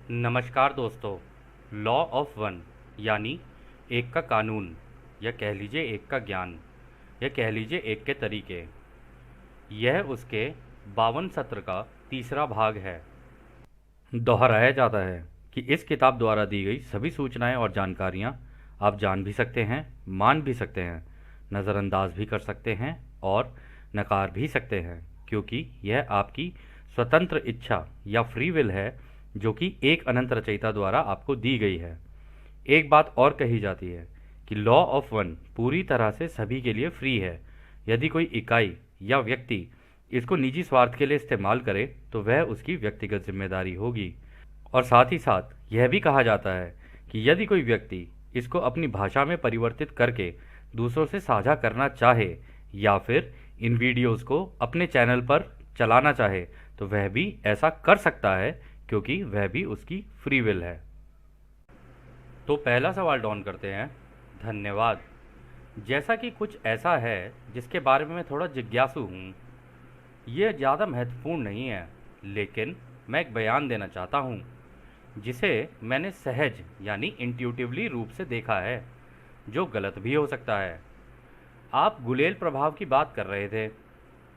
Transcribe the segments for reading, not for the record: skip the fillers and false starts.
नमस्कार दोस्तों। Law of one यानी एक का कानून, या कह लीजिए एक का ज्ञान, या कह लीजिए एक के तरीके, यह उसके 52 सत्र का तीसरा भाग है। दोहराया जाता है कि इस किताब द्वारा दी गई सभी सूचनाएं और जानकारियां आप जान भी सकते हैं, मान भी सकते हैं, नज़रअंदाज भी कर सकते हैं और नकार भी सकते हैं, क्योंकि यह आपकी स्वतंत्र इच्छा या फ्री विल है, जो कि एक अनंत रचयिता द्वारा आपको दी गई है। एक बात और कही जाती है कि लॉ ऑफ वन पूरी तरह से सभी के लिए फ्री है। यदि कोई इकाई या व्यक्ति इसको निजी स्वार्थ के लिए इस्तेमाल करे तो वह उसकी व्यक्तिगत जिम्मेदारी होगी। और साथ ही साथ यह भी कहा जाता है कि यदि कोई व्यक्ति इसको अपनी भाषा में परिवर्तित करके दूसरों से साझा करना चाहे या फिर इन वीडियोस को अपने चैनल पर चलाना चाहे तो वह भी ऐसा कर सकता है, क्योंकि वह भी उसकी फ्री विल है। तो पहला सवाल डॉन करते हैं। धन्यवाद। जैसा कि कुछ ऐसा है जिसके बारे में मैं थोड़ा जिज्ञासु हूँ। ये ज़्यादा महत्वपूर्ण नहीं है, लेकिन मैं एक बयान देना चाहता हूँ जिसे मैंने सहज यानी इंट्यूटिवली रूप से देखा है, जो गलत भी हो सकता है। आप गुलेल प्रभाव की बात कर रहे थे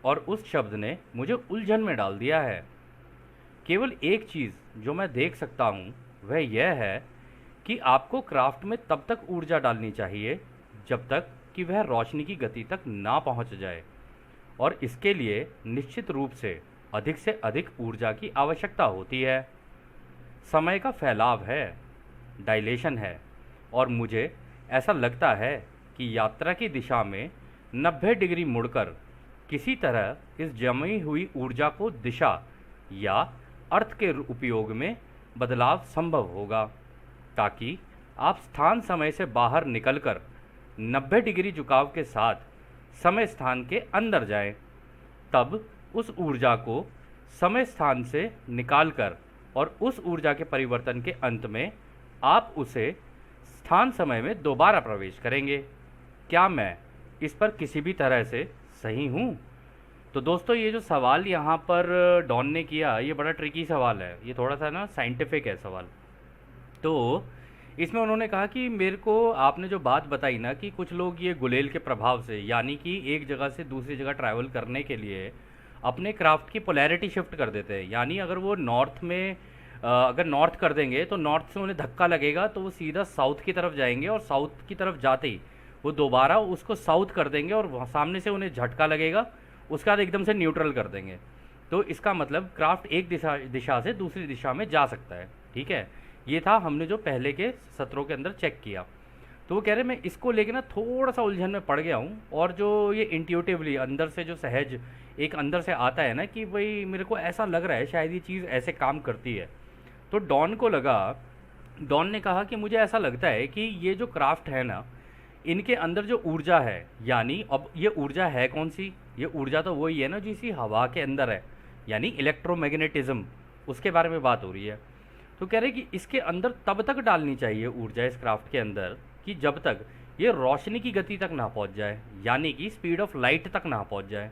और उस शब्द ने मुझे उलझन में डाल दिया है। केवल एक चीज़ जो मैं देख सकता हूँ वह यह है कि आपको क्राफ्ट में तब तक ऊर्जा डालनी चाहिए जब तक कि वह रोशनी की गति तक ना पहुँच जाए, और इसके लिए निश्चित रूप से अधिक ऊर्जा की आवश्यकता होती है। समय का फैलाव है, डायलेशन है, और मुझे ऐसा लगता है कि यात्रा की दिशा में 90 डिग्री मुड़कर किसी तरह इस जमी हुई ऊर्जा को दिशा या अर्थ के उपयोग में बदलाव संभव होगा, ताकि आप स्थान समय से बाहर निकलकर 90 डिग्री झुकाव के साथ समय स्थान के अंदर जाएं। तब उस ऊर्जा को समय स्थान से निकालकर और उस ऊर्जा के परिवर्तन के अंत में आप उसे स्थान समय में दोबारा प्रवेश करेंगे। क्या मैं इस पर किसी भी तरह से सही हूँ? तो दोस्तों, ये जो सवाल यहाँ पर डॉन ने किया, ये बड़ा ट्रिकी सवाल है। ये थोड़ा सा ना साइंटिफिक है सवाल। तो इसमें उन्होंने कहा कि मेरे को आपने जो बात बताई ना कि कुछ लोग ये गुलेल के प्रभाव से, यानी कि एक जगह से दूसरी जगह ट्रैवल करने के लिए अपने क्राफ्ट की पोलैरिटी शिफ्ट कर देते हैं। यानी अगर वो नॉर्थ में अगर नॉर्थ कर देंगे तो नॉर्थ से उन्हें धक्का लगेगा तो वो सीधा साउथ की तरफ जाएंगे, और साउथ की तरफ जाते ही वो दोबारा उसको साउथ कर देंगे और वहाँ सामने से उन्हें झटका लगेगा, उसके बाद एकदम से न्यूट्रल कर देंगे। तो इसका मतलब क्राफ्ट एक दिशा से दूसरी दिशा में जा सकता है। ठीक है, ये था हमने जो पहले के सत्रों के अंदर चेक किया। तो वो कह रहे मैं इसको लेके ना थोड़ा सा उलझन में पड़ गया हूँ, और जो ये इंट्यूटिवली अंदर से जो सहज एक अंदर से आता है ना कि भाई मेरे को ऐसा लग रहा है शायद ये चीज़ ऐसे काम करती है। तो डॉन को लगा, डॉन ने कहा कि मुझे ऐसा लगता है कि ये जो क्राफ्ट है ना, इनके अंदर जो ऊर्जा है, यानी अब ये ऊर्जा है कौन सी? ये ऊर्जा तो वही है ना जो इसी हवा के अंदर है, यानी इलेक्ट्रोमैग्नेटिज्म, उसके बारे में बात हो रही है। तो कह रहे कि इसके अंदर तब तक डालनी चाहिए ऊर्जा इस क्राफ्ट के अंदर कि जब तक ये रोशनी की गति तक ना पहुंच जाए, यानी कि स्पीड ऑफ लाइट तक ना पहुंच जाए।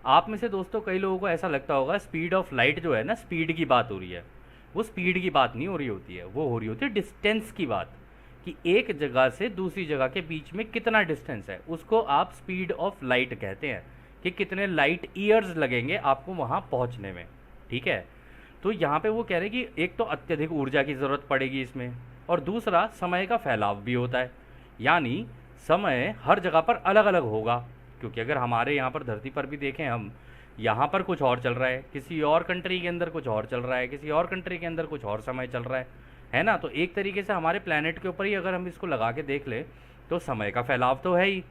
आप में से दोस्तों कई लोगों को ऐसा लगता होगा स्पीड ऑफ लाइट जो है ना, स्पीड की बात हो रही है। वो स्पीड की बात नहीं हो रही होती है, वो हो रही होती है डिस्टेंस की बात, कि एक जगह से दूसरी जगह के बीच में कितना डिस्टेंस है, उसको आप स्पीड ऑफ लाइट कहते हैं, कि कितने लाइट ईयर्स लगेंगे आपको वहाँ पहुँचने में। ठीक है, तो यहाँ पे वो कह रहे हैं कि एक तो अत्यधिक ऊर्जा की ज़रूरत पड़ेगी इसमें, और दूसरा समय का फैलाव भी होता है, यानी समय हर जगह पर अलग अलग होगा। क्योंकि अगर हमारे यहाँ पर धरती पर भी देखें हम, यहाँ पर कुछ और चल रहा है, किसी और कंट्री के अंदर कुछ और चल रहा है, किसी और कंट्री के अंदर कुछ और समय चल रहा है ना। तो एक तरीके से हमारे प्लेनेट के ऊपर ही अगर हम इसको लगा के देख लें तो समय का फैलाव तो है ही।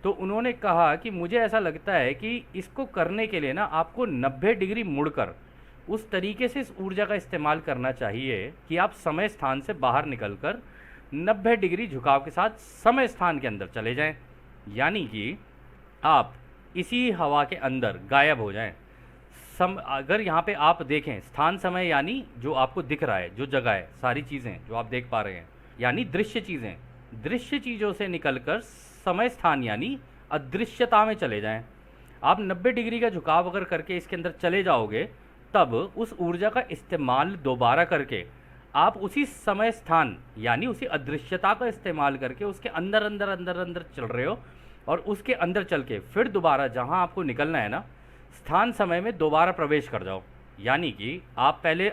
तो उन्होंने कहा कि मुझे ऐसा लगता है कि इसको करने के लिए ना आपको 90 डिग्री मुड़कर उस तरीके से इस ऊर्जा का इस्तेमाल करना चाहिए कि आप समय स्थान से बाहर निकलकर 90 डिग्री झुकाव के साथ समय स्थान के अंदर चले जाएं, यानी कि आप इसी हवा के अंदर गायब हो जाएं। अगर यहाँ पे आप देखें स्थान समय, यानी जो आपको दिख रहा है, जो जगह है, सारी चीज़ें जो आप देख पा रहे हैं, यानी दृश्य चीज़ें, दृश्य चीज़ों से निकलकर समय स्थान यानी अदृश्यता में चले जाएं। आप 90 डिग्री का झुकाव अगर करके इसके अंदर चले जाओगे, तब उस ऊर्जा का इस्तेमाल दोबारा करके आप उसी समय स्थान यानी उसी अदृश्यता का इस्तेमाल करके उसके अंदर अंदर अंदर अंदर चल रहे हो, और उसके अंदर चल के फिर दोबारा जहाँ आपको निकलना है ना, स्थान समय में दोबारा प्रवेश कर जाओ। यानी कि आप पहले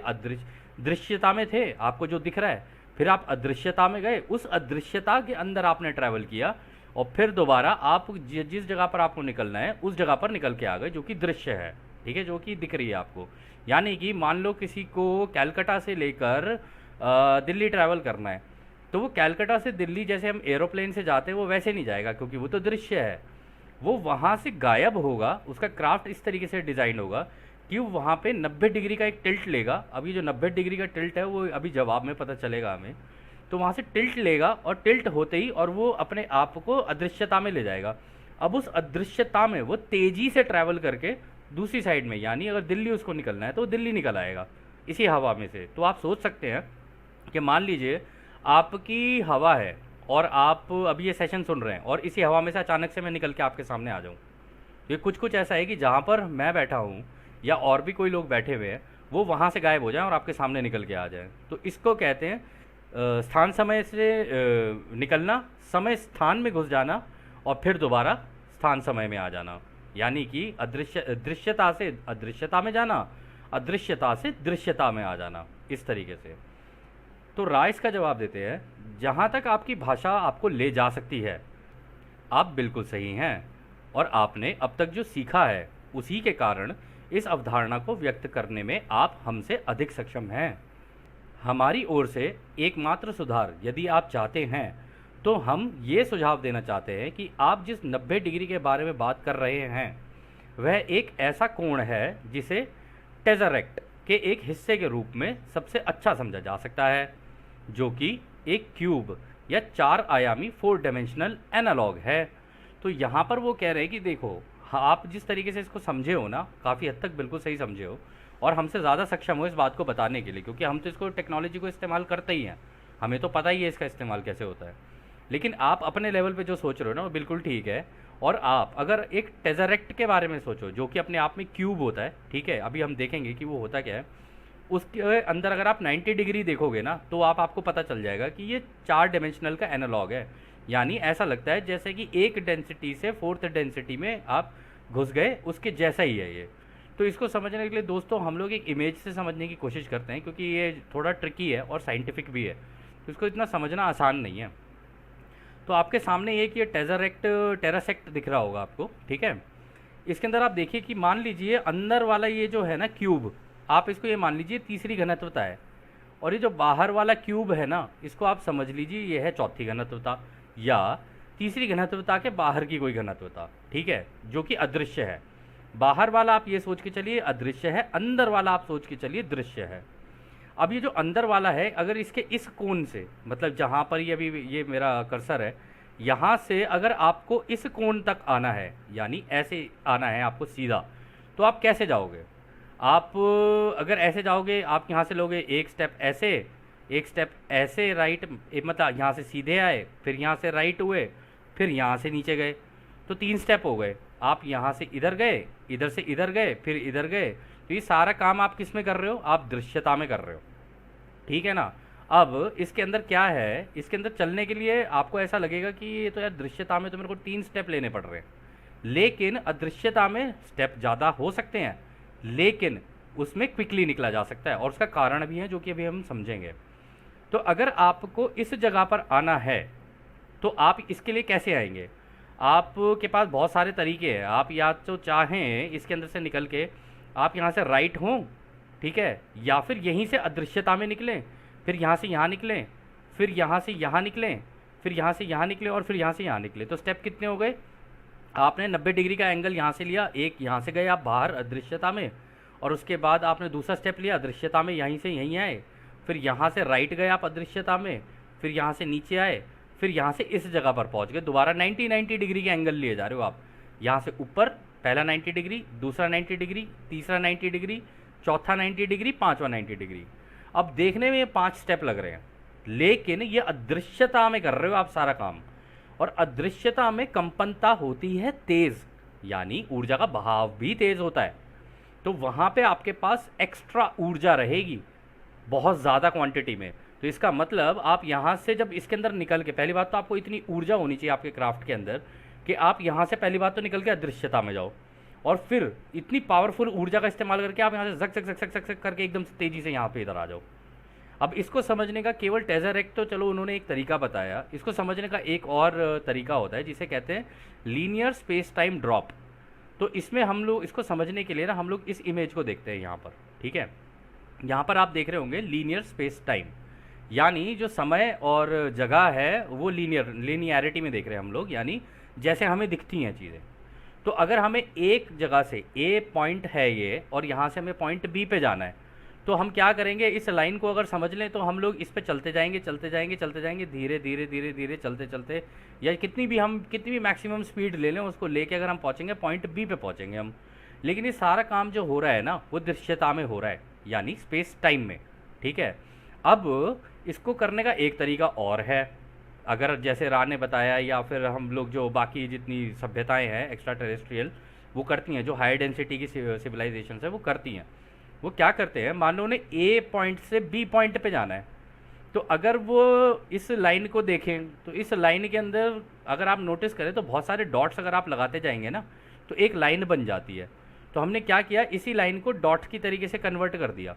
दृश्यता में थे, आपको जो दिख रहा है, फिर आप अदृश्यता में गए, उस अदृश्यता के अंदर आपने ट्रैवल किया, और फिर दोबारा आप जिस जगह पर आपको निकलना है उस जगह पर निकल के आ गए, जो कि दृश्य है, ठीक है, जो कि दिख रही है आपको। यानी कि मान लो किसी को कैलकाटा से लेकर दिल्ली ट्रैवल करना है, तो वो कैलकाटा से दिल्ली जैसे हम एरोप्लेन से जाते हैं वो वैसे नहीं जाएगा, क्योंकि वो तो दृश्य है, वो वहाँ से गायब होगा। उसका क्राफ्ट इस तरीके से डिज़ाइन होगा कि वो वहाँ पे 90 डिग्री का एक टिल्ट लेगा। अभी जो 90 डिग्री का टिल्ट है वो अभी जवाब में पता चलेगा हमें। तो वहाँ से टिल्ट लेगा, और टिल्ट होते ही और वो अपने आप को अदृश्यता में ले जाएगा। अब उस अदृश्यता में वो तेज़ी से ट्रैवल करके दूसरी साइड में, यानी अगर दिल्ली उसको निकलना है तो वो दिल्ली निकल आएगा इसी हवा में से। तो आप सोच सकते हैं कि मान लीजिए आपकी हवा है और आप अभी ये सेशन सुन रहे हैं, और इसी हवा में से अचानक से मैं निकल के आपके सामने आ जाऊँ। ये कुछ कुछ ऐसा है कि जहाँ पर मैं बैठा हूँ या और भी कोई लोग बैठे हुए हैं, वो वहाँ से गायब हो जाएं और आपके सामने निकल के आ जाएं। तो इसको कहते हैं स्थान समय से निकलना, समय स्थान में घुस जाना, और फिर दोबारा स्थान समय में आ जाना। यानी कि दृश्यता से अदृश्यता में जाना, अदृश्यता से दृश्यता में आ जाना, इस तरीके से। तो राय इसका जवाब देते हैं, जहाँ तक आपकी भाषा आपको ले जा सकती है, आप बिल्कुल सही हैं, और आपने अब तक जो सीखा है उसी के कारण इस अवधारणा को व्यक्त करने में आप हमसे अधिक सक्षम हैं। हमारी ओर से एकमात्र सुधार यदि आप चाहते हैं, तो हम ये सुझाव देना चाहते हैं कि आप जिस 90 डिग्री के बारे में बात कर रहे हैं, वह एक ऐसा कोण है जिसे टेज़रेक्ट के एक हिस्से के रूप में सबसे अच्छा समझा जा सकता है, जो कि एक क्यूब या 4 आयामी 4 डायमेंशनल एनालॉग है। तो यहाँ पर वो कह रहे हैं कि देखो, आप जिस तरीके से इसको समझे हो ना, काफ़ी हद तक बिल्कुल सही समझे हो, और हमसे ज़्यादा सक्षम हो इस बात को बताने के लिए, क्योंकि हम तो इसको टेक्नोलॉजी को इस्तेमाल करते ही हैं, हमें तो पता ही है इसका इस्तेमाल कैसे होता है। लेकिन आप अपने लेवल पे जो सोच रहे हो ना, वो बिल्कुल ठीक है। और आप अगर एक टेज़रेक्ट के बारे में सोचो, जो कि अपने आप में क्यूब होता है, ठीक है, अभी हम देखेंगे कि वो होता क्या है। उसके अंदर अगर आप 90 डिग्री देखोगे ना, तो आपको पता चल जाएगा कि ये 4 डायमेंशनल का एनालॉग है। यानी ऐसा लगता है जैसे कि एक डेंसिटी से 4th डेंसिटी में आप घुस गए, उसके जैसा ही है ये। तो इसको समझने के लिए दोस्तों हम लोग एक इमेज से समझने की कोशिश करते हैं, क्योंकि ये थोड़ा ट्रिकी है और साइंटिफिक भी है, तो इसको इतना समझना आसान नहीं है। तो आपके सामने एक ये टेरासेक्ट दिख रहा होगा आपको, ठीक है। इसके अंदर आप देखिए कि मान लीजिए अंदर वाला ये जो है ना क्यूब, आप इसको ये मान लीजिए तीसरी घनत्वता है, और ये जो बाहर वाला क्यूब है ना, इसको आप समझ लीजिए ये है चौथी घनत्वता, या तीसरी घनत्वता के बाहर की कोई घनत्वता, ठीक है, जो कि अदृश्य है। बाहर वाला आप ये सोच के चलिए अदृश्य है, अंदर वाला आप सोच के चलिए दृश्य है। अब ये जो अंदर वाला है, अगर इसके इस कोण से, मतलब जहाँ पर ये अभी ये मेरा कर्सर है, यहाँ से अगर आपको इस कोण तक आना है, यानी ऐसे आना है आपको सीधा, तो आप कैसे जाओगे? आप अगर ऐसे जाओगे, आप यहाँ से लोगे एक स्टेप ऐसे, एक स्टेप ऐसे राइट, मतलब यहाँ से सीधे आए, फिर यहाँ से राइट हुए, फिर यहाँ से नीचे गए, तो 3 स्टेप हो गए। आप यहाँ से इधर गए, इधर से इधर गए, फिर इधर गए। तो ये सारा काम आप किस में कर रहे हो? आप दृश्यता में कर रहे हो, ठीक है ना। अब इसके अंदर क्या है, इसके अंदर चलने के लिए आपको ऐसा लगेगा कि ये तो यार दृश्यता में तो मेरे को 3 स्टेप लेने पड़ रहे हैं, लेकिन अदृश्यता में स्टेप ज़्यादा हो सकते हैं, लेकिन उसमें क्विकली निकला जा सकता है, और उसका कारण भी है जो कि अभी हम समझेंगे। तो अगर आपको इस जगह पर आना है, तो आप इसके लिए कैसे आएंगे? आपके पास बहुत सारे तरीके हैं। आप या तो चाहें इसके अंदर से निकल के आप यहाँ से राइट हों, ठीक है, या फिर यहीं से अदृश्यता में निकलें, फिर यहाँ से यहाँ निकलें, फिर यहाँ से यहाँ निकलें, फिर यहाँ से यहाँ निकलें, और फिर यहाँ से यहाँ निकलें। तो स्टेप कितने हो गए? आपने 90 डिग्री का एंगल यहाँ से लिया, एक यहाँ से गए आप बाहर अदृश्यता में, और उसके बाद आपने दूसरा स्टेप लिया अदृश्यता में, यहीं से यहीं आए, फिर यहाँ से राइट गए आप अदृश्यता में, फिर यहाँ से नीचे आए, फिर यहाँ से इस जगह पर पहुँच गए। दोबारा 90 डिग्री के एंगल लिए जा रहे हो आप, यहाँ से ऊपर पहला 90 डिग्री, दूसरा 90 डिग्री, तीसरा 90 डिग्री, चौथा 90 डिग्री, पाँचवा 90 डिग्री। अब देखने में ये 5 स्टेप लग रहे हैं, लेकिन ये अदृश्यता में कर रहे हो आप सारा काम, और अदृश्यता में कंपनता होती है तेज़, यानी ऊर्जा का बहाव भी तेज़ होता है। तो वहाँ पे आपके पास एक्स्ट्रा ऊर्जा रहेगी, बहुत ज़्यादा क्वांटिटी में। तो इसका मतलब आप यहाँ से जब इसके अंदर निकल के, पहली बात तो आपको इतनी ऊर्जा होनी चाहिए आपके क्राफ्ट के अंदर कि आप यहाँ से पहली बात तो निकल के अदृश्यता में जाओ, और फिर इतनी पावरफुल ऊर्जा का इस्तेमाल करके आप यहाँ से झक झक झक झक झक झक करके एकदम से तेज़ी से यहाँ पे इधर आ जाओ। अब इसको समझने का केवल टेज़रेक्ट तो चलो उन्होंने एक तरीका बताया, इसको समझने का एक और तरीका होता है जिसे कहते हैं लीनियर स्पेस टाइम ड्रॉप। तो इसमें हम लोग इसको समझने के लिए ना हम लोग इस इमेज को देखते हैं यहाँ पर, ठीक है। यहाँ पर आप देख रहे होंगे लीनियर स्पेस टाइम, यानी जो समय और जगह है वो लीनियरिटी में देख रहे हैं हम लोग, यानी जैसे हमें दिखती हैं चीज़ें। तो अगर हमें एक जगह से ए पॉइंट है ये, और यहाँ से हमें पॉइंट बी पे जाना है, तो हम क्या करेंगे, इस लाइन को अगर समझ लें तो हम लोग इस पे चलते जाएंगे चलते जाएंगे चलते जाएंगे, धीरे धीरे धीरे धीरे चलते चलते, या कितनी भी मैक्सिमम स्पीड ले लें उसको लेके अगर हम पहुँचेंगे पॉइंट बी पे पहुँचेंगे हम। लेकिन ये सारा काम जो हो रहा है ना वो दृश्यता में हो रहा है, यानी स्पेस टाइम में, ठीक है। अब इसको करने का एक तरीका और है, अगर जैसे रा ने बताया या फिर हम लोग जो बाकी जितनी सभ्यताएं हैं एक्स्ट्रा टेरेस्ट्रियल वो करती हैं, जो हाई डेंसिटी की सिविलाइजेशन है वो करती हैं। वो क्या करते हैं, मान लो उन्हें ए पॉइंट से बी पॉइंट पे जाना है, तो अगर वो इस लाइन को देखें तो इस लाइन के अंदर अगर आप नोटिस करें तो बहुत सारे डॉट्स अगर आप लगाते जाएंगे ना तो एक लाइन बन जाती है। तो हमने क्या किया, इसी लाइन को डॉट की तरीके से कन्वर्ट कर दिया।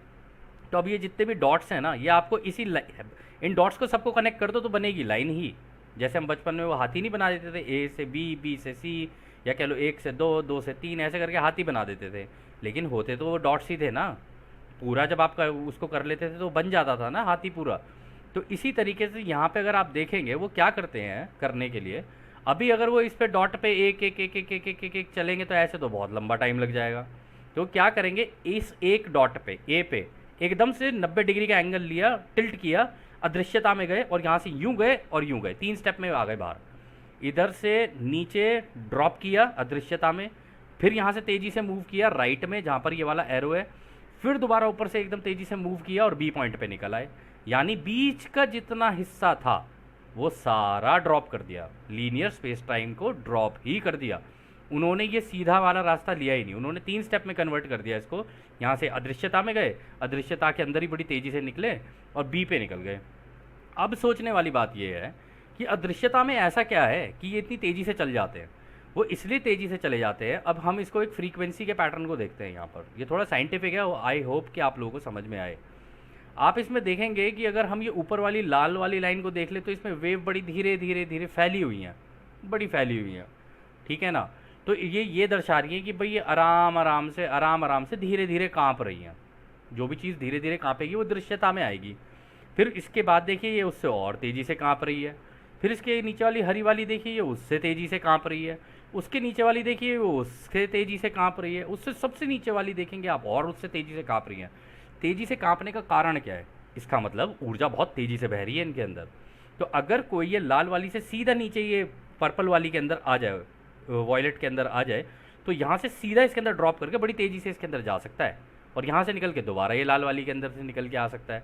तो अब ये जितने भी डॉट्स हैं ना ये आपको इन डॉट्स को सबको कनेक्ट कर दो तो बनेगी लाइन ही। जैसे हम बचपन में वो हाथी नहीं बना देते थे, ए से बी, बी से सी, या कह लो 1 से 2, 2 से 3, ऐसे करके हाथी बना देते थे। लेकिन होते तो वो डॉट्स ही थे ना, पूरा जब आप उसको कर लेते थे तो बन जाता था ना हाथी पूरा। तो इसी तरीके से यहाँ पे अगर आप देखेंगे वो क्या करते हैं करने के लिए, अभी अगर वो इस पे डॉट पे एक एक एक एक एक एक एक, एक चलेंगे तो ऐसे तो बहुत लंबा टाइम लग जाएगा। तो क्या करेंगे, इस एक डॉट पे ए पे एकदम से 90 डिग्री का एंगल लिया, टिल्ट किया, अदृश्यता में गए और यहाँ से यूं गए और यूं गए, 3 स्टेप में आ गए बाहर। इधर से नीचे ड्रॉप किया अदृश्यता में, फिर यहाँ से तेज़ी से मूव किया राइट में जहाँ पर ये वाला एरो है, फिर दोबारा ऊपर से एकदम तेज़ी से मूव किया और बी पॉइंट पे निकल आए। यानी बीच का जितना हिस्सा था वो सारा ड्रॉप कर दिया, लीनियर स्पेस टाइम को ड्रॉप ही कर दिया। उन्होंने ये सीधा वाला रास्ता लिया ही नहीं, उन्होंने 3 स्टेप में कन्वर्ट कर दिया इसको। यहाँ से अदृश्यता में गए, अदृश्यता के अंदर ही बड़ी तेज़ी से निकले और बी पे निकल गए। अब सोचने वाली बात यह है कि अदृश्यता में ऐसा क्या है कि ये इतनी तेज़ी से चल जाते हैं। वो इसलिए तेज़ी से चले जाते हैं, अब हम इसको एक फ्रीक्वेंसी के पैटर्न को देखते हैं यहाँ पर। ये थोड़ा साइंटिफिक है, आई होप कि आप लोगों को समझ में आए। आप इसमें देखेंगे कि अगर हम ये ऊपर वाली लाल वाली लाइन को देख ले तो इसमें वेव बड़ी धीरे धीरे धीरे फैली हुई हैं, बड़ी फैली हुई हैं, ठीक है ना। तो ये दर्शा रही है कि भाई ये आराम आराम से धीरे धीरे काँप रही हैं। जो भी चीज़ धीरे धीरे काँपेगी वो दृश्यता में आएगी। फिर इसके बाद देखिए ये उससे और तेज़ी से काँप रही है, फिर इसके नीचे वाली हरी वाली देखिए ये उससे तेज़ी से काँप रही है, उसके नीचे वाली देखिए वो उससे तेज़ी से काँप रही है, उससे सबसे नीचे वाली देखेंगे आप और उससे तेज़ी से काँप रही हैं। तेज़ी से काँपने का कारण क्या है, इसका मतलब ऊर्जा बहुत तेज़ी से बह रही है इनके अंदर। तो अगर कोई ये लाल वाली से सीधा नीचे ये पर्पल वाली के अंदर आ जाए, वॉयलेट के अंदर आ जाए, तो यहाँ से सीधा इसके अंदर ड्रॉप करके बड़ी तेज़ी से इसके अंदर जा सकता है और यहाँ से निकल के दोबारा ये लाल वाली के अंदर से निकल के आ सकता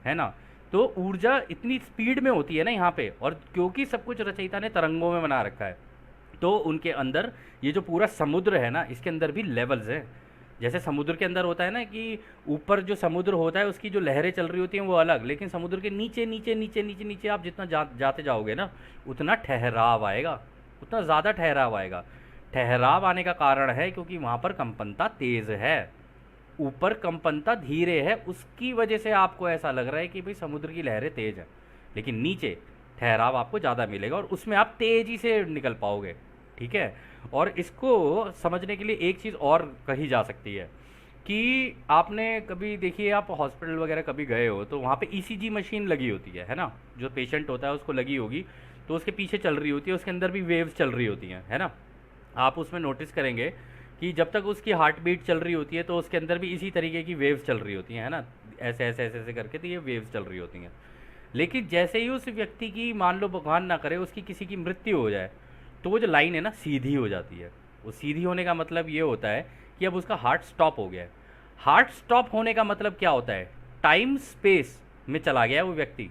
है ना। तो ऊर्जा इतनी स्पीड में होती है ना यहाँ पे, और क्योंकि सब कुछ रचयिता ने तरंगों में बना रखा है तो उनके अंदर ये जो पूरा समुद्र है ना इसके अंदर भी लेवल्स हैं। जैसे समुद्र के अंदर होता है ना कि ऊपर जो समुद्र होता है उसकी जो लहरें चल रही होती हैं वो अलग, लेकिन समुद्र के नीचे नीचे नीचे नीचे नीचे आप जितना जाते जाओगे ना उतना ठहराव आएगा, उतना ज़्यादा ठहराव आएगा। ठहराव आने का कारण है क्योंकि वहाँ पर कंपनता तेज़ है, ऊपर कंपनता धीरे है, उसकी वजह से आपको ऐसा लग रहा है कि भाई समुद्र की लहरें तेज़ हैं, लेकिन नीचे ठहराव आपको ज़्यादा मिलेगा और उसमें आप तेज़ी से निकल पाओगे, ठीक है। और इसको समझने के लिए एक चीज़ और कही जा सकती है कि आपने कभी देखिए, आप हॉस्पिटल वगैरह कभी गए हो तो वहाँ पे ईसीजी मशीन लगी होती है ना, जो पेशेंट होता है उसको लगी होगी तो उसके पीछे चल रही होती है, उसके अंदर भी वेव्स चल रही होती हैं, है ना। आप उसमें नोटिस करेंगे कि जब तक उसकी हार्ट बीट चल रही होती है तो उसके अंदर भी इसी तरीके की वेव्स चल रही होती हैं, है ना, ऐसे ऐसे ऐसे ऐसे करके तो ये वेव्स चल रही होती हैं। लेकिन जैसे ही उस व्यक्ति की, मान लो भगवान ना करे, उसकी किसी की मृत्यु हो जाए तो वो जो लाइन है ना सीधी हो जाती है। वो सीधी होने का मतलब ये होता है कि अब उसका हार्ट स्टॉप हो गया है। हार्ट स्टॉप होने का मतलब क्या होता है, टाइम स्पेस में चला गया वो व्यक्ति,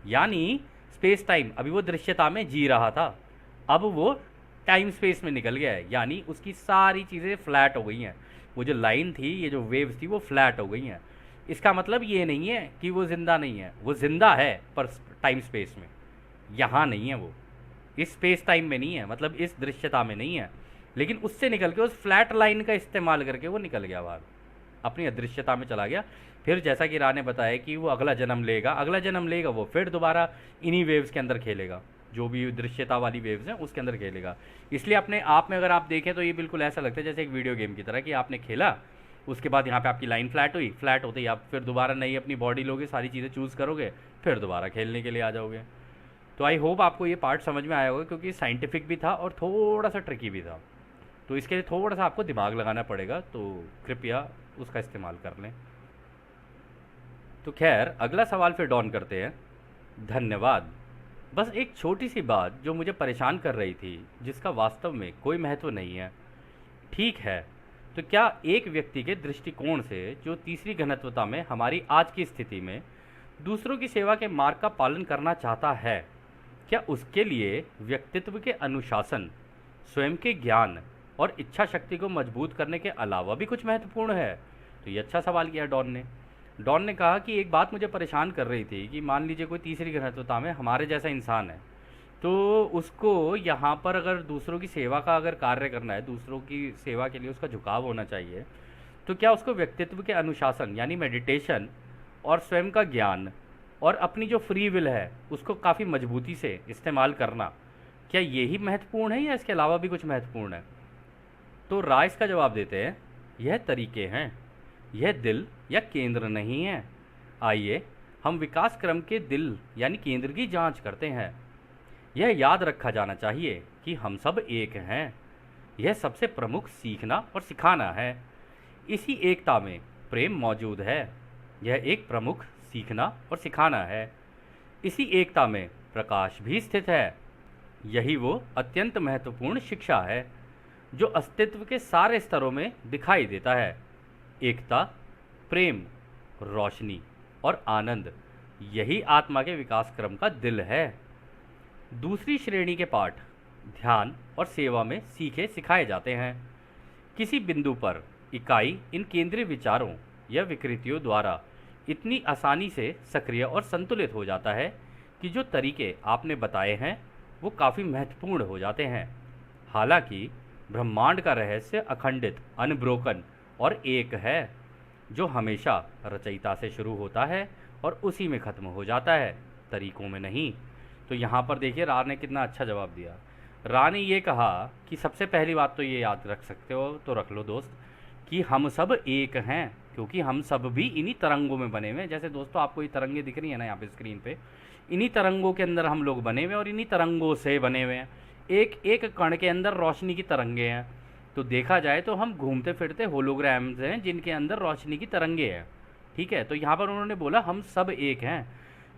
यानी स्पेस टाइम, अभी वो दृश्यता में जी रहा था अब वो टाइम स्पेस में निकल गया है, यानी उसकी सारी चीज़ें फ्लैट हो गई हैं। वो जो लाइन थी, ये जो वेव्स थी वो फ्लैट हो गई हैं। इसका मतलब ये नहीं है कि वो ज़िंदा नहीं है, वो ज़िंदा है पर टाइम स्पेस में, यहाँ नहीं है वो, इस स्पेस टाइम में नहीं है, मतलब इस दृश्यता में नहीं है, लेकिन उससे निकल के उस फ्लैट लाइन का इस्तेमाल करके वो निकल गया बाहर, अपनी अदृश्यता में चला गया। फिर जैसा कि रा ने बताया कि वो अगला जन्म लेगा, अगला जन्म लेगा, वो फिर दोबारा इन्हीं वेव्स के अंदर खेलेगा, जो भी दृश्यता वाली वेव्स हैं उसके अंदर खेलेगा। इसलिए अपने आप में अगर आप देखें तो ये बिल्कुल ऐसा लगता है जैसे एक वीडियो गेम की तरह कि आपने खेला, उसके बाद यहाँ पे आपकी लाइन फ्लैट हुई, फ्लैट होते ही आप फिर दोबारा नई अपनी बॉडी लोगे, सारी चीज़ें चूज़ करोगे, फिर दोबारा खेलने के लिए आ जाओगे। तो आई होप आपको ये पार्ट समझ में आया होगा, क्योंकि साइंटिफिक भी था और थोड़ा सा ट्रिकी भी था, तो इसके लिए थोड़ा सा आपको दिमाग लगाना पड़ेगा, तो कृपया उसका इस्तेमाल कर लें। तो खैर अगला सवाल फिर डॉन करते हैं। धन्यवाद। बस एक छोटी सी बात जो मुझे परेशान कर रही थी, जिसका वास्तव में कोई महत्व नहीं है। ठीक है, तो क्या एक व्यक्ति के दृष्टिकोण से जो तीसरी घनत्वता में हमारी आज की स्थिति में दूसरों की सेवा के मार्ग का पालन करना चाहता है, क्या उसके लिए व्यक्तित्व के अनुशासन, स्वयं के ज्ञान और इच्छा शक्ति को मजबूत करने के अलावा भी कुछ महत्वपूर्ण है? तो ये अच्छा सवाल किया डॉन ने। डॉन ने कहा कि एक बात मुझे परेशान कर रही थी कि मान लीजिए कोई तीसरी घनत्वता में हमारे जैसा इंसान है, तो उसको यहाँ पर अगर दूसरों की सेवा का अगर कार्य करना है, दूसरों की सेवा के लिए उसका झुकाव होना चाहिए, तो क्या उसको व्यक्तित्व के अनुशासन यानी मेडिटेशन और स्वयं का ज्ञान और अपनी जो फ्री विल है उसको काफ़ी मजबूती से इस्तेमाल करना, क्या यही महत्वपूर्ण है या इसके अलावा भी कुछ महत्वपूर्ण है? तो राय इसका जवाब देते हैं, यह तरीके हैं, यह दिल या केंद्र नहीं है। आइए हम विकास क्रम के दिल यानी केंद्र की जांच करते हैं। यह याद रखा जाना चाहिए कि हम सब एक हैं। यह सबसे प्रमुख सीखना और सिखाना है। इसी एकता में प्रेम मौजूद है। यह एक प्रमुख सीखना और सिखाना है। इसी एकता में प्रकाश भी स्थित है। यही वो अत्यंत महत्वपूर्ण शिक्षा है जो अस्तित्व के सारे स्तरों में दिखाई देता है। एकता, प्रेम, रोशनी और आनंद, यही आत्मा के विकास क्रम का दिल है। दूसरी श्रेणी के पाठ ध्यान और सेवा में सीखे सिखाए जाते हैं। किसी बिंदु पर इकाई इन केंद्रीय विचारों या विकृतियों द्वारा इतनी आसानी से सक्रिय और संतुलित हो जाता है कि जो तरीके आपने बताए हैं वो काफ़ी महत्वपूर्ण हो जाते हैं। हालांकि ब्रह्मांड का रहस्य अखंडित, अनब्रोकन और एक है, जो हमेशा रचयिता से शुरू होता है और उसी में ख़त्म हो जाता है, तरीकों में नहीं। तो यहाँ पर देखिए रा ने कितना अच्छा जवाब दिया। रा ने ये कहा कि सबसे पहली बात तो ये याद रख सकते हो, तो रख लो दोस्त, कि हम सब एक हैं, क्योंकि हम सब भी इन्हीं तरंगों में बने हुए हैं। जैसे दोस्तों आपको ये तरंगे दिख रही है ना यहाँ पे स्क्रीन पे, इन्हीं तरंगों के अंदर हम लोग बने हुए हैं और इन्हीं तरंगों से बने हुए हैं। एक एक कण के अंदर रोशनी की तरंगे हैं। तो देखा जाए तो हम घूमते फिरते होलोग्राम्स हैं जिनके अंदर रोशनी की तरंगे हैं। ठीक है, तो यहाँ पर उन्होंने बोला हम सब एक हैं।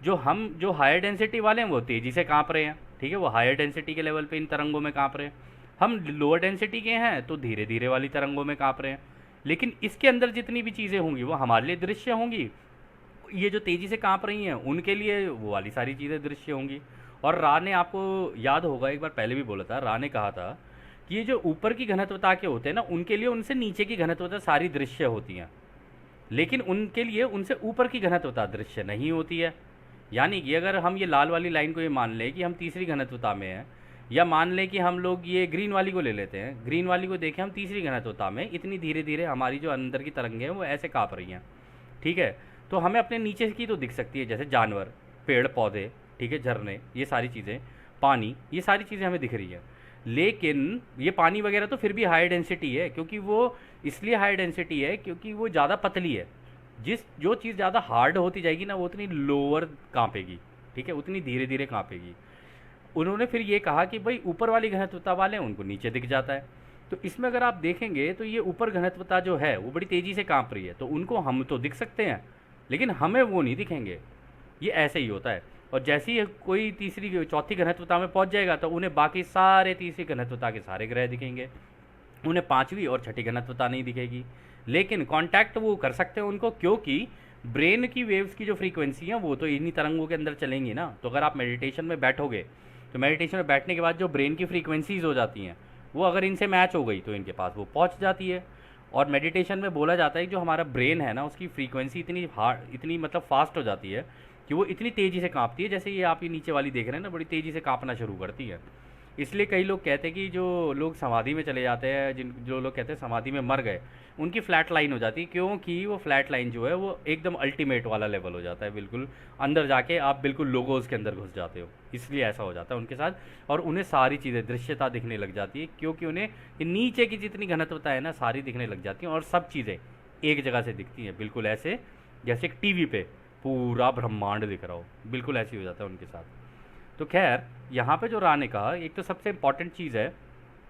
जो हायर डेंसिटी वाले हैं वो तेज़ी से काँप रहे हैं, ठीक है, वो हायर डेंसिटी के लेवल पे इन तरंगों में काँप रहे हैं। हम लोअर डेंसिटी के हैं तो धीरे धीरे वाली तरंगों में काँप रहे हैं। लेकिन इसके अंदर जितनी भी चीज़ें होंगी वो हमारे लिए दृश्य होंगी। ये जो तेज़ी से काँप रही हैं उनके लिए वो वाली सारी चीज़ें दृश्य होंगी। और रा ने, आपको याद होगा एक बार पहले भी बोला था, रा ने कहा था कि ये जो ऊपर की घनत्वता के होते हैं ना, उनके लिए उनसे नीचे की घनत्वता सारी दृश्य होती हैं, लेकिन उनके लिए उनसे ऊपर की घनत्वता दृश्य नहीं होती है। यानी कि अगर हम ये लाल वाली लाइन को ये मान लें कि हम तीसरी घनत्वता में हैं, या मान लें कि हम लोग ये ग्रीन वाली को ले लेते हैं, ग्रीन वाली को देखें हम तीसरी घनत्वता में, इतनी धीरे धीरे हमारी जो अंदर की तरंगें हैं वो ऐसे काँप रही हैं। ठीक है, तो हमें अपने नीचे की तो दिख सकती है, जैसे जानवर, पेड़ पौधे, ठीक है, झरने, ये सारी चीज़ें, पानी, ये सारी चीज़ें हमें दिख रही है। लेकिन ये पानी वगैरह तो फिर भी हाई डेंसिटी है, क्योंकि वो इसलिए हाई डेंसिटी है क्योंकि वो ज़्यादा पतली है। जो चीज़ ज़्यादा हार्ड होती जाएगी ना वो उतनी लोअर काँपेगी, ठीक है, उतनी धीरे धीरे काँपेगी। उन्होंने फिर ये कहा कि भाई ऊपर वाली घनत्वता वाले हैं उनको नीचे दिख जाता है। तो इसमें अगर आप देखेंगे तो ये ऊपर घनत्वता जो है वो बड़ी तेज़ी से काँप रही है, तो उनको हम तो दिख सकते हैं लेकिन हमें वो नहीं दिखेंगे। ये ऐसे ही होता है। और जैसे ही कोई तीसरी चौथी घनत्वता में पहुंच जाएगा तो उन्हें बाकी सारे तीसरी घनत्वता के सारे ग्रह दिखेंगे, उन्हें पांचवी और छठी घनत्वता नहीं दिखेगी। लेकिन कांटेक्ट वो कर सकते हैं उनको, क्योंकि ब्रेन की वेव्स की जो फ्रीक्वेंसी है वो तो इन्हीं तरंगों के अंदर चलेंगी ना। तो अगर आप मेडिटेशन में बैठोगे तो मेडिटेशन में बैठने के बाद जो ब्रेन की फ्रीक्वेंसीज हो जाती हैं वो अगर इनसे मैच हो गई तो इनके पास वो पहुँच जाती है। और मेडिटेशन में बोला जाता है कि जो हमारा ब्रेन है ना, उसकी फ्रीक्वेंसी इतनी हार्ड, इतनी मतलब फास्ट हो जाती है कि वो इतनी तेज़ी से कांपती है, जैसे ये आप ये नीचे वाली देख रहे हैं ना, बड़ी तेज़ी से कांपना शुरू करती है। इसलिए कई लोग कहते हैं कि जो लोग समाधि में चले जाते हैं, जिन जो लोग कहते हैं समाधि में मर गए, उनकी फ्लैट लाइन हो जाती है, क्योंकि वो फ्लैट लाइन जो है वो एकदम अल्टीमेट वाला लेवल हो जाता है, बिल्कुल अंदर जाके आप बिल्कुल लोगोस के अंदर घुस जाते हो। इसलिए ऐसा हो जाता है उनके साथ, और उन्हें सारी चीज़ें दृश्यता दिखने लग जाती है, क्योंकि उन्हें ये नीचे की जितनी घनत्वता है ना, सारी दिखने लग जाती हैं, और सब चीज़ें एक जगह से दिखती हैं, बिल्कुल ऐसे जैसे एक टीवी पे पूरा ब्रह्मांड दिख रहा हो, बिल्कुल ऐसे ही हो जाता है उनके साथ। तो खैर, यहाँ पे जो राह ने कहा, एक तो सबसे इम्पॉर्टेंट चीज़ है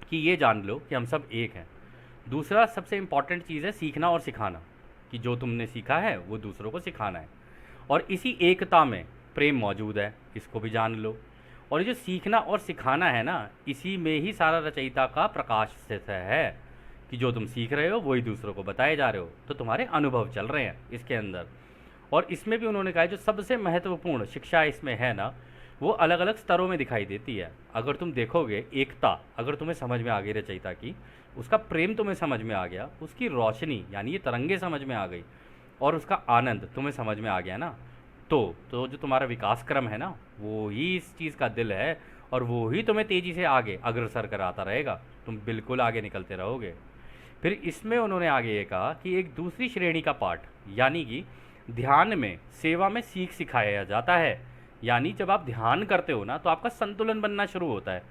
कि ये जान लो कि हम सब एक हैं। दूसरा सबसे इम्पॉर्टेंट चीज़ है सीखना और सिखाना, कि जो तुमने सीखा है वो दूसरों को सिखाना है, और इसी एकता में प्रेम मौजूद है, इसको भी जान लो। और ये जो सीखना और सिखाना है ना, इसी में ही सारा रचयिता का प्रकाश स्थित है, कि जो तुम सीख रहे हो वही दूसरों को बताए जा रहे हो, तो तुम्हारे अनुभव चल रहे हैं इसके अंदर। और इसमें भी उन्होंने कहा जो सबसे महत्वपूर्ण शिक्षा इसमें है ना, वो अलग अलग स्तरों में दिखाई देती है। अगर तुम देखोगे, एकता अगर तुम्हें समझ में आ गई रचयिता की, उसका प्रेम तुम्हें समझ में आ गया, उसकी रोशनी यानी ये तरंगे समझ में आ गई, और उसका आनंद तुम्हें समझ में आ गया ना, तो जो तुम्हारा विकास क्रम है ना, वो ही इस चीज़ का दिल है, और वो ही तुम्हें तेज़ी से आगे अग्रसर कराता रहेगा, तुम बिल्कुल आगे निकलते रहोगे। फिर इसमें उन्होंने आगे ये कहा कि एक दूसरी श्रेणी का पाठ, यानी कि ध्यान में सेवा में सीख सिखाया जाता है। यानी जब आप ध्यान करते हो ना, तो आपका संतुलन बनना शुरू होता है,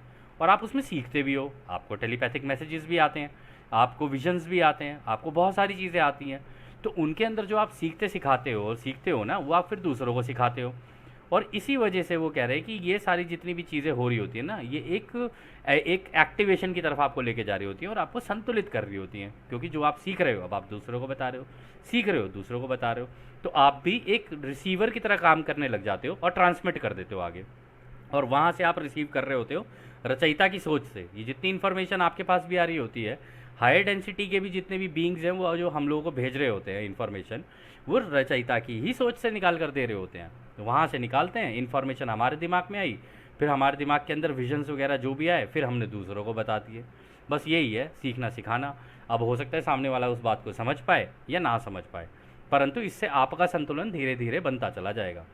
और आप उसमें सीखते भी हो, आपको टेलीपैथिक मैसेजेस भी आते हैं, आपको विजन्स भी आते हैं, आपको बहुत सारी चीज़ें आती हैं। तो उनके अंदर जो आप सीखते सिखाते हो और सीखते हो ना, वो आप फिर दूसरों को सिखाते हो। और इसी वजह से वो कह रहे हैं कि ये सारी जितनी भी चीज़ें हो रही होती है ना, ये एक एक्टिवेशन की तरफ आपको लेके जा रही होती है, और आपको संतुलित कर रही होती हैं, क्योंकि जो आप सीख रहे हो अब आप दूसरों को बता रहे हो, सीख रहे हो दूसरों को बता रहे हो, तो आप भी एक रिसीवर की तरह काम करने लग जाते हो और ट्रांसमिट कर देते हो आगे, और वहाँ से आप रिसीव कर रहे होते हो रचयिता की सोच से। ये जितनी इन्फॉर्मेशन आपके पास भी आ रही होती है, हायर डेंसिटी के भी जितने भी बींग्स हैं, वो जो हम लोगों को भेज रहे होते हैं इन्फॉर्मेशन, वो रचयिता की ही सोच से निकाल कर दे रहे होते हैं। तो वहाँ से निकालते हैं इन्फॉर्मेशन, हमारे दिमाग में आई, फिर हमारे दिमाग के अंदर विजन्स वगैरह जो भी आए, फिर हमने दूसरों को बता दिए। बस यही है सीखना सिखाना। अब हो सकता है सामने वाला उस बात को समझ पाए या ना समझ पाए, परंतु इससे आपका संतुलन धीरे धीरे बनता चला जाएगा।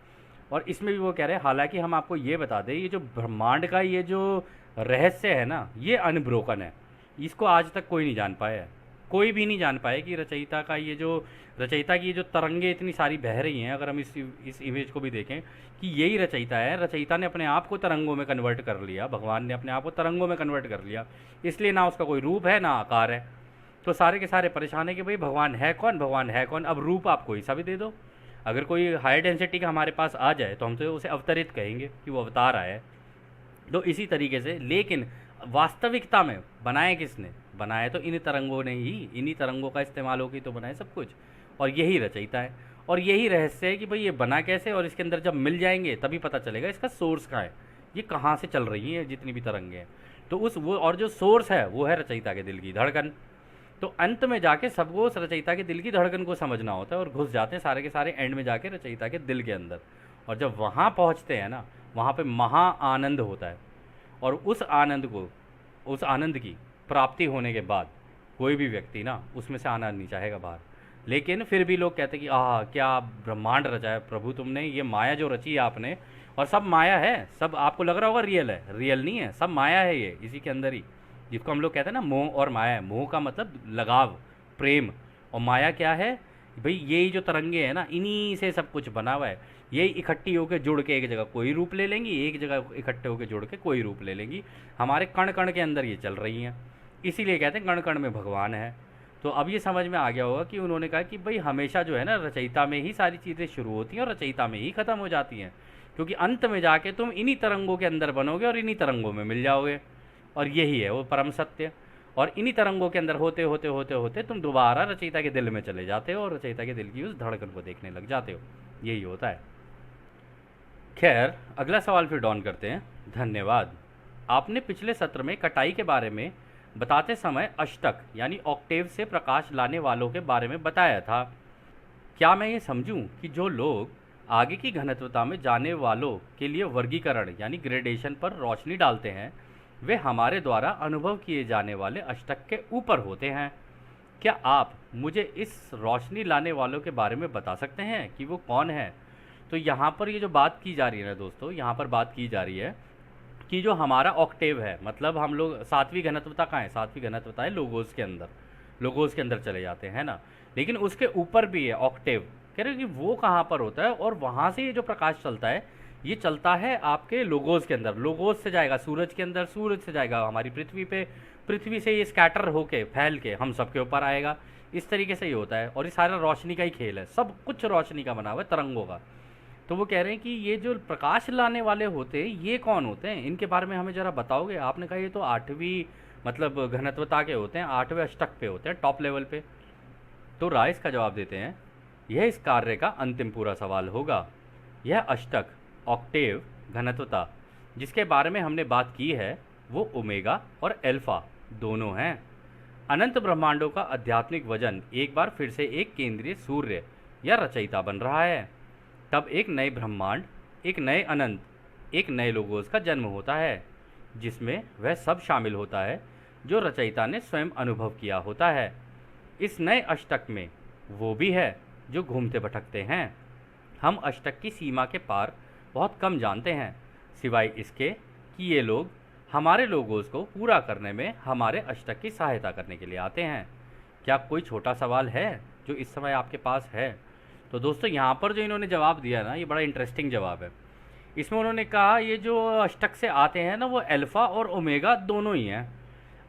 और इसमें भी वो कह रहे हैं, हालांकि हम आपको ये बता दें, ये जो ब्रह्मांड का ये जो रहस्य है ना, ये अनब्रोकन है, इसको आज तक कोई नहीं जान पाया है। कोई भी नहीं जान पाया कि रचयिता की ये जो तरंगे इतनी सारी बह रही हैं, अगर हम इस इमेज को भी देखें कि यही रचयिता है, रचयिता ने अपने आप को तरंगों में कन्वर्ट कर लिया, भगवान ने अपने आप को तरंगों में कन्वर्ट कर लिया, इसलिए ना उसका कोई रूप है ना आकार है। तो सारे के सारे परेशान है कि भाई भगवान है कौन, भगवान है कौन। अब रूप आप कोई सा भी दे दो, अगर कोई हाई डेंसिटी का हमारे पास आ जाए तो हम तो उसे अवतरित कहेंगे कि वो अवतार आया है। तो इसी तरीके से, लेकिन वास्तविकता में बनाया किसने, बनाया तो इन तरंगों ने ही, इन्हीं तरंगों का इस्तेमाल होकर तो बनाया सब कुछ, और यही रचयिता है। और यही रहस्य है कि भाई ये बना कैसे, और इसके अंदर जब मिल जाएंगे तभी पता चलेगा इसका सोर्स कहाँ है, ये कहाँ से चल रही है जितनी भी तरंगे हैं। तो और जो सोर्स है वो है रचयिता के दिल की धड़कन। तो अंत में जाके सबको उस रचयिता के दिल की धड़कन को समझना होता है, और घुस जाते हैं सारे के सारे एंड में जाके रचयिता के दिल के अंदर। और जब वहाँ पहुँचते हैं ना, वहाँ पे महा आनंद होता है, और उस आनंद की प्राप्ति होने के बाद कोई भी व्यक्ति ना उसमें से आना नहीं चाहेगा बाहर। लेकिन फिर भी लोग कहते हैं कि क्या ब्रह्मांड रचा है प्रभु तुमने, ये माया जो रची है आपने, और सब माया है, सब आपको लग रहा होगा रियल है, रियल नहीं है, सब माया है ये इसी के अंदर ही, जिसको हम लोग कहते हैं ना मोह और माया। मोह का मतलब लगाव, प्रेम, और माया क्या है भाई, यही जो तरंगे हैं ना, इन्हीं से सब कुछ बना हुआ है। यही इकट्ठी होकर जुड़ के एक जगह कोई रूप ले लेंगी, एक जगह इकट्ठे होकर जुड़ के कोई रूप ले लेंगी। हमारे कण कण के अंदर ये चल रही हैं, इसीलिए कहते हैं कण कण में भगवान है। तो अब ये समझ में आ गया होगा कि उन्होंने कहा कि भाई हमेशा जो है ना, रचयिता में ही सारी चीज़ें शुरू होती हैं और रचयिता में ही ख़त्म हो जाती हैं, क्योंकि अंत में जाके तुम इन्हीं तरंगों के अंदर बनोगे और इन्हीं तरंगों में मिल जाओगे, और यही है वो परम सत्य। और इन्हीं तरंगों के अंदर होते होते होते होते तुम दोबारा रचयिता के दिल में चले जाते हो, और रचयिता के दिल की उस धड़कन को देखने लग जाते हो। यही होता है। खैर, अगला सवाल फिर डॉन करते हैं। धन्यवाद। आपने पिछले सत्र में कटाई के बारे में बताते समय अष्टक यानी ऑक्टेव से प्रकाश लाने वालों के बारे में बताया था। क्या मैं ये समझूं कि जो लोग आगे की घनत्वता में जाने वालों के लिए वर्गीकरण यानी ग्रेडेशन पर रोशनी डालते हैं, वे हमारे द्वारा अनुभव किए जाने वाले अष्टक के ऊपर होते हैं? क्या आप मुझे इस रोशनी लाने वालों के बारे में बता सकते हैं कि वो कौन है? तो यहाँ पर ये जो बात की जा रही है ना दोस्तों, यहाँ पर बात की जा रही है कि जो हमारा ऑक्टेव है, मतलब हम लोग सातवीं घनत्वता कहाँ है? सातवीं घनत्वता है लोगोस के अंदर। लोगोस के अंदर चले जाते हैं ना, लेकिन उसके ऊपर भी है ऑक्टेव। कह रहे हैं कि वो कहाँ पर होता है, और वहाँ से ये जो प्रकाश चलता है ये चलता है आपके लोगोस के अंदर। लोगोस से जाएगा सूरज के अंदर, सूरज से जाएगा हमारी पृथ्वी पे, पृथ्वी से ये स्कैटर होके फैल के हम सबके ऊपर आएगा। इस तरीके से ये होता है, और ये सारा रोशनी का ही खेल है, सब कुछ रोशनी का बना हुआ है, तरंगों का। तो वो कह रहे हैं कि ये जो प्रकाश लाने वाले होते हैं ये कौन होते हैं, इनके बारे में हमें ज़रा बताओगे? आपने कहा ये तो आठवीं मतलब घनत्वता के होते हैं, आठवें अष्टक पे होते हैं, टॉप लेवल पे। तो राय इसका जवाब देते हैं, यह इस कार्य का अंतिम पूरा सवाल होगा। यह अष्टक, ऑक्टेव, घनत्वता जिसके बारे में हमने बात की है वो ओमेगा और एल्फा दोनों हैं। अनंत ब्रह्मांडों का आध्यात्मिक वजन एक बार फिर से एक केंद्रीय सूर्य या रचयिता बन रहा है। तब एक नए ब्रह्मांड, एक नए अनंत, एक नए लोगोस का जन्म होता है, जिसमें वह सब शामिल होता है जो रचयिता ने स्वयं अनुभव किया होता है। इस नए अष्टक में वो भी है जो घूमते भटकते हैं। हम अष्टक की सीमा के पार बहुत कम जानते हैं, सिवाय इसके कि ये लोग हमारे लोगोस को पूरा करने में हमारे अष्टक की सहायता करने के लिए आते हैं। क्या कोई छोटा सवाल है जो इस समय आपके पास है? तो दोस्तों यहाँ पर जो इन्होंने जवाब दिया ना, ये बड़ा इंटरेस्टिंग जवाब है। इसमें उन्होंने कहा ये जो अष्टक से आते हैं ना वो अल्फ़ा और ओमेगा दोनों ही हैं।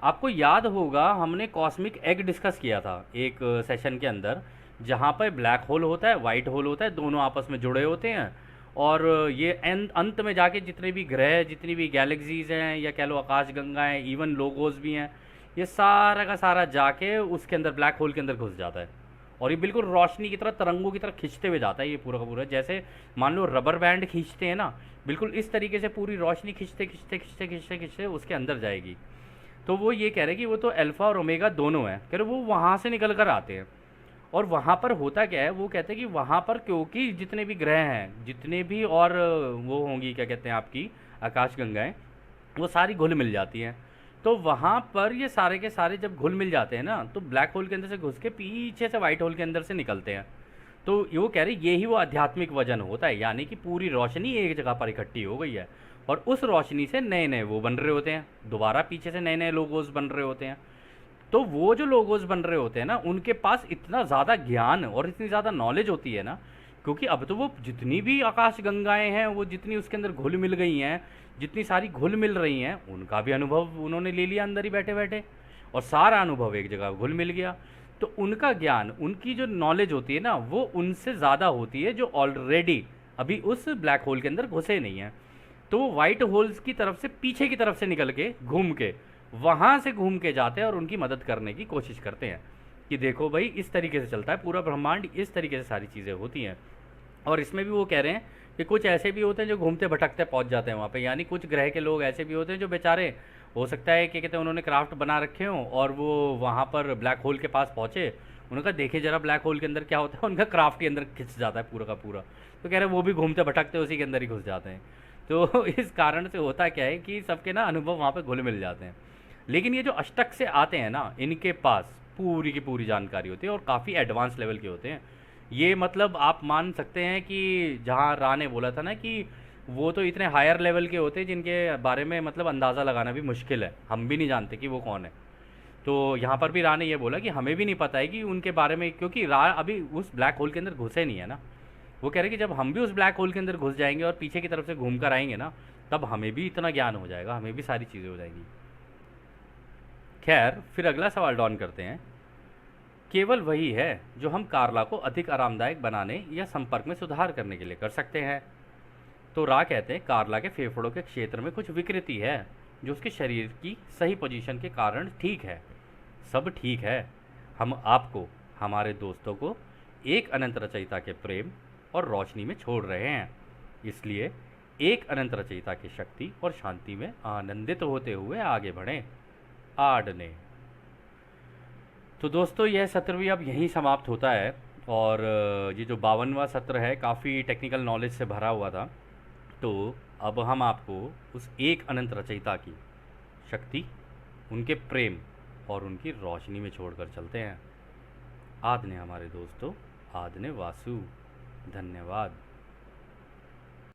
आपको याद होगा हमने कॉस्मिक एग डिस्कस किया था एक सेशन के अंदर, जहाँ पर ब्लैक होल होता है, वाइट होल होता है, दोनों आपस में जुड़े होते हैं, और ये अंत में जाके जितने भी ग्रह, जितनी भी गैलेक्सीज हैं, या कह लो आकाशगंगाएं, इवन लोगोस भी हैं, ये सारा का सारा जाके उसके अंदर ब्लैक होल के अंदर घुस जाता है, और ये बिल्कुल रोशनी की तरह, तरंगों की तरह खींचते हुए जाता है ये पूरा का पूरा। जैसे मान लो रबर बैंड खींचते हैं ना, बिल्कुल इस तरीके से पूरी रोशनी खींचते खींचते खींचते खींचते खींचते उसके अंदर जाएगी। तो वो ये कह रहे हैं कि वो तो अल्फ़ा और ओमेगा दोनों हैं, कह रहे वो वहाँ से निकल कर आते हैं। और वहाँ पर होता क्या है, वो कहते हैं कि वहाँ पर क्योंकि जितने भी ग्रह हैं, जितने भी और वो होंगी क्या कहते हैं आपकी आकाशगंगाएं, वो सारी घुल मिल जाती हैं। तो वहाँ पर ये सारे के सारे जब घुल मिल जाते हैं ना, तो ब्लैक होल के अंदर से घुस के पीछे से वाइट होल के अंदर से निकलते हैं। तो वो कह रहे यही वो आध्यात्मिक वजन होता है, यानी कि पूरी रोशनी एक जगह पर इकट्ठी हो गई है, और उस रोशनी से नए नए वो बन रहे होते हैं, दोबारा पीछे से नए नए लोगोस बन रहे होते हैं। तो वो जो लोगोस बन रहे होते हैं ना, उनके पास इतना ज़्यादा ज्ञान और इतनी ज़्यादा नॉलेज होती है ना, क्योंकि अब तो वो जितनी भी आकाश गंगाएं हैं, वो जितनी उसके अंदर घुल मिल गई हैं, जितनी सारी घुल मिल रही हैं, उनका भी अनुभव उन्होंने ले लिया अंदर ही बैठे बैठे, और सारा अनुभव एक जगह घुल मिल गया। तो उनका ज्ञान, उनकी जो नॉलेज होती है ना, वो उनसे ज़्यादा होती है जो ऑलरेडी अभी उस ब्लैक होल के अंदर घुसे नहीं हैं। तो वो वाइट होल्स की तरफ से, पीछे की तरफ से निकल के घूम के वहाँ से घूम के जाते हैं और उनकी मदद करने की कोशिश करते हैं कि देखो भाई इस तरीके से चलता है पूरा ब्रह्मांड, इस तरीके से सारी चीज़ें होती हैं। और इसमें भी वो कह रहे हैं कि कुछ ऐसे भी होते हैं जो घूमते भटकते पहुंच जाते हैं वहाँ पे, यानी कुछ ग्रह के लोग ऐसे भी होते हैं जो बेचारे, हो सकता है कि कहते हैं उन्होंने क्राफ्ट बना रखे हों और वो वहाँ पर ब्लैक होल के पास पहुँचे, उनका देखे जरा ब्लैक होल के अंदर क्या होता है, उनका क्राफ्ट के अंदर खिंच जाता है पूरा का पूरा। तो कह रहे हैं वो भी घूमते भटकते उसी के अंदर ही घुस जाते हैं। तो इस कारण से होता क्या है कि सबके ना अनुभव वहाँ पे घुल मिल जाते हैं। लेकिन ये जो अष्टक से आते हैं ना, इनके पास पूरी की पूरी जानकारी होती है और काफ़ी एडवांस लेवल के होते हैं। ये मतलब आप मान सकते हैं कि जहाँ रा ने बोला था ना कि वो तो इतने हायर लेवल के होते हैं जिनके बारे में मतलब अंदाज़ा लगाना भी मुश्किल है, हम भी नहीं जानते कि वो कौन है। तो यहाँ पर भी रा ने ये बोला कि हमें भी नहीं पता है कि उनके बारे में, क्योंकि रा अभी उस ब्लैक होल के अंदर घुसे नहीं है ना। वो कह रहे कि जब हम भी उस ब्लैक होल के अंदर घुस जाएंगे और पीछे की तरफ से घूम कर आएंगे ना, तब हमें भी इतना ज्ञान हो जाएगा, हमें भी सारी चीज़ें हो जाएंगी। खैर, फिर अगला सवाल डॉन करते हैं। केवल वही है जो हम कार्ला को अधिक आरामदायक बनाने या संपर्क में सुधार करने के लिए कर सकते हैं। तो रा कहते हैं कार्ला के फेफड़ों के क्षेत्र में कुछ विकृति है जो उसके शरीर की सही पोजीशन के कारण ठीक है। सब ठीक है, हम आपको, हमारे दोस्तों को एक अनंत रचयिता के प्रेम और रोशनी में छोड़ रहे हैं, इसलिए एक अनंत रचयिता की शक्ति और शांति में आनंदित होते हुए आगे बढ़ें। आडने। तो दोस्तों यह सत्र भी अब यहीं समाप्त होता है, और ये जो 52वां सत्र है काफ़ी टेक्निकल नॉलेज से भरा हुआ था। तो अब हम आपको उस एक अनंत रचयिता की शक्ति, उनके प्रेम और उनकी रोशनी में छोड़कर चलते हैं। आदने हमारे दोस्तों, आदने वासु। धन्यवाद।